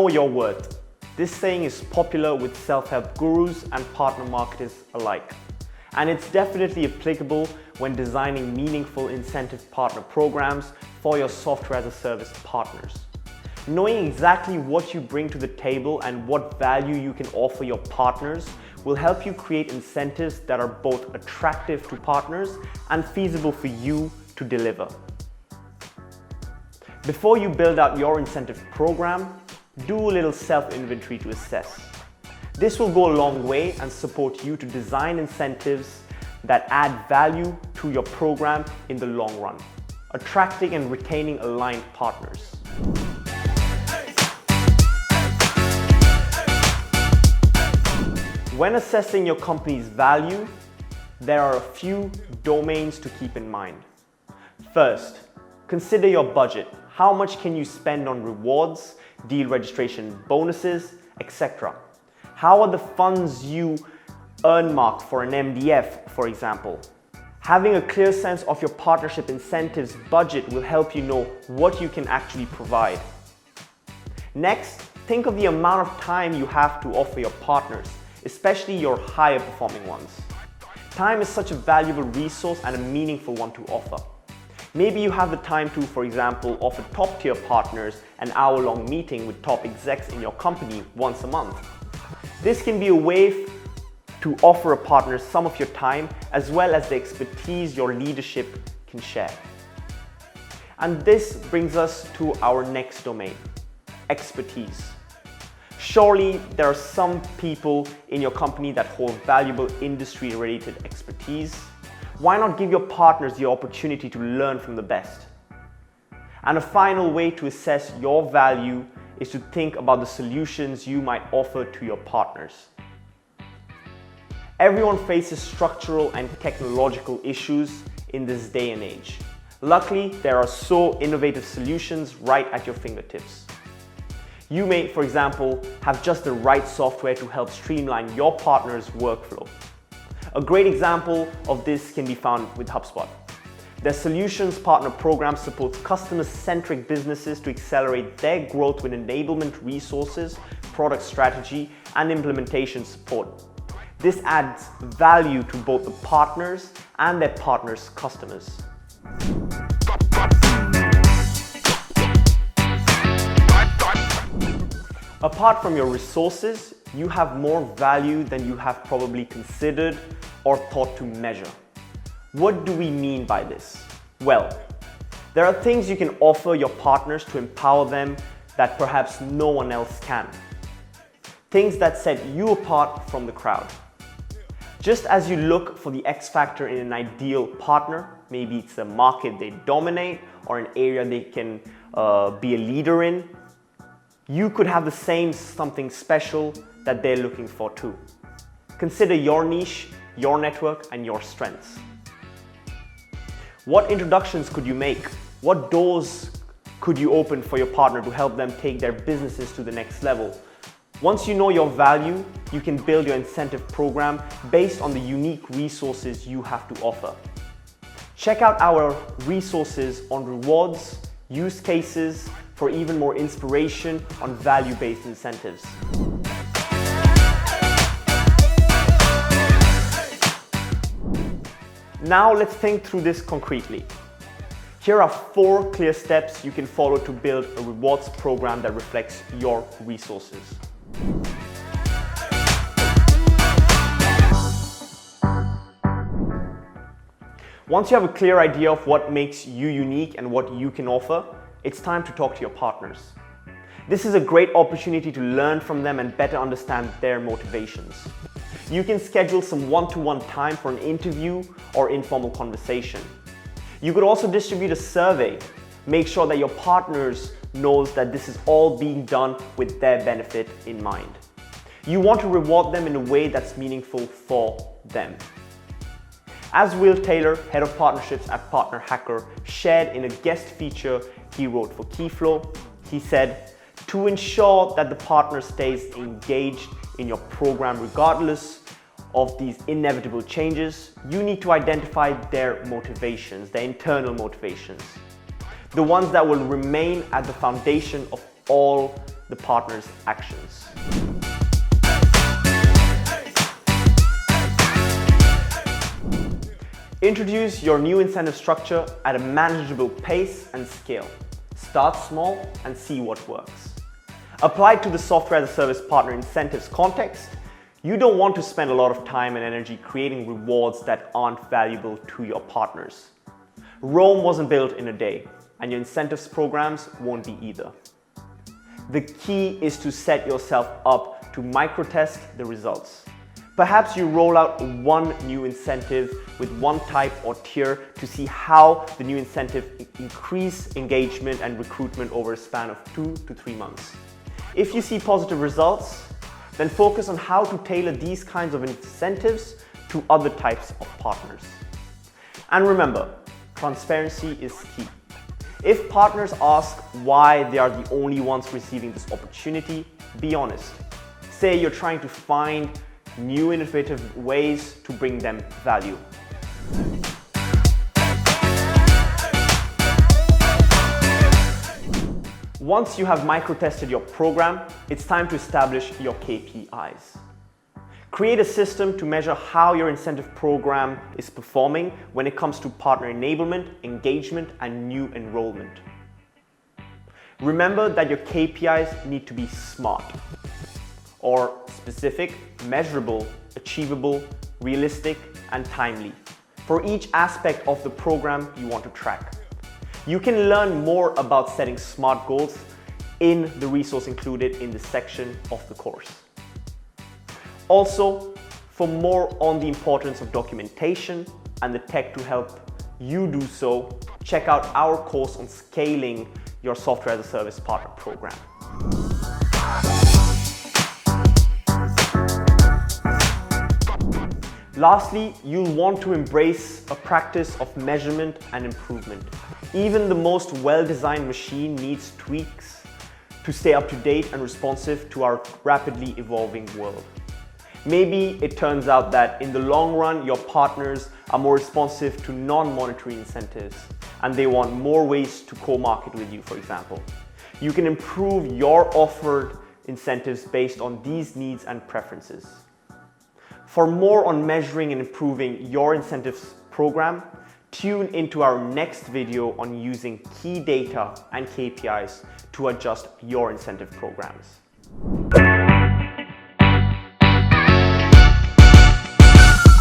know your worth. This saying is popular with self-help gurus and partner marketers alike. And it's definitely applicable when designing meaningful incentive partner programs for your software as a service partners. Knowing exactly what you bring to the table and what value you can offer your partners will help you create incentives that are both attractive to partners and feasible for you to deliver. Before you build out your incentive program, do a little self-inventory to assess. This will go a long way and support you to design incentives that add value to your program in the long run, attracting and retaining aligned partners. When assessing your company's value, there are a few domains to keep in mind. First, consider your budget. How much can you spend on rewards, deal registration bonuses, etc.? How are the funds you earn marked for an MDF, for example? Having a clear sense of your partnership incentives budget will help you know what you can actually provide. Next, think of the amount of time you have to offer your partners, especially your higher performing ones. Time is such a valuable resource and a meaningful one to offer. Maybe you have the time to, for example, offer top-tier partners an hour-long meeting with top execs in your company once a month. This can be a way to offer a partner some of your time as well as the expertise your leadership can share. And this brings us to our next domain, expertise. Surely there are some people in your company that hold valuable industry-related expertise. Why not give your partners the opportunity to learn from the best? And a final way to assess your value is to think about the solutions you might offer to your partners. Everyone faces structural and technological issues in this day and age. Luckily, there are so innovative solutions right at your fingertips. You may, for example, have just the right software to help streamline your partner's workflow. A great example of this can be found with HubSpot. Their Solutions Partner Program supports customer-centric businesses to accelerate their growth with enablement resources, product strategy, and implementation support. This adds value to both the partners and their partners' customers. Apart from your resources, you have more value than you have probably considered or thought to measure. What do we mean by this? Well, there are things you can offer your partners to empower them that perhaps no one else can. Things that set you apart from the crowd. Just as you look for the X factor in an ideal partner, maybe it's a market they dominate or an area they can be a leader in, you could have the same something special that they're looking for too. Consider your niche, your network, and your strengths. What introductions could you make? What doors could you open for your partner to help them take their businesses to the next level? Once you know your value, you can build your incentive program based on the unique resources you have to offer. Check out our resources on rewards, use cases, for even more inspiration on value-based incentives. Now let's think through this concretely. Here are 4 clear steps you can follow to build a rewards program that reflects your resources. Once you have a clear idea of what makes you unique and what you can offer, it's time to talk to your partners. This is a great opportunity to learn from them and better understand their motivations. You can schedule some one-to-one time for an interview or informal conversation. You could also distribute a survey. Make sure that your partners knows that this is all being done with their benefit in mind. You want to reward them in a way that's meaningful for them. As Will Taylor, Head of Partnerships at Partner Hacker, shared in a guest feature he wrote for Kiflo, he said, to ensure that the partner stays engaged in your program regardless of these inevitable changes, you need to identify their motivations, their internal motivations. The ones that will remain at the foundation of all the partner's actions. Introduce your new incentive structure at a manageable pace and scale. Start small and see what works. Applied to the software as a service partner incentives context, you don't want to spend a lot of time and energy creating rewards that aren't valuable to your partners. Rome wasn't built in a day, and your incentives programs won't be either. The key is to set yourself up to micro-test the results. Perhaps you roll out one new incentive with one type or tier to see how the new incentive increase engagement and recruitment over a span of 2 to 3 months. If you see positive results, then focus on how to tailor these kinds of incentives to other types of partners. And remember, transparency is key. If partners ask why they are the only ones receiving this opportunity, be honest. Say you're trying to find new innovative ways to bring them value. Once you have micro-tested your program, it's time to establish your KPIs. Create a system to measure how your incentive program is performing when it comes to partner enablement, engagement, and new enrollment. Remember that your KPIs need to be SMART, or specific, measurable, achievable, realistic, and timely, for each aspect of the program you want to track. You can learn more about setting SMART goals in the resource included in the section of the course. Also, for more on the importance of documentation and the tech to help you do so, check out our course on scaling your software as a service partner program. Lastly, you'll want to embrace a practice of measurement and improvement. Even the most well-designed machine needs tweaks to stay up to date and responsive to our rapidly evolving world. Maybe it turns out that in the long run, your partners are more responsive to non-monetary incentives and they want more ways to co-market with you, for example. You can improve your offered incentives based on these needs and preferences. For more on measuring and improving your incentives program, tune into our next video on using key data and KPIs to adjust your incentive programs.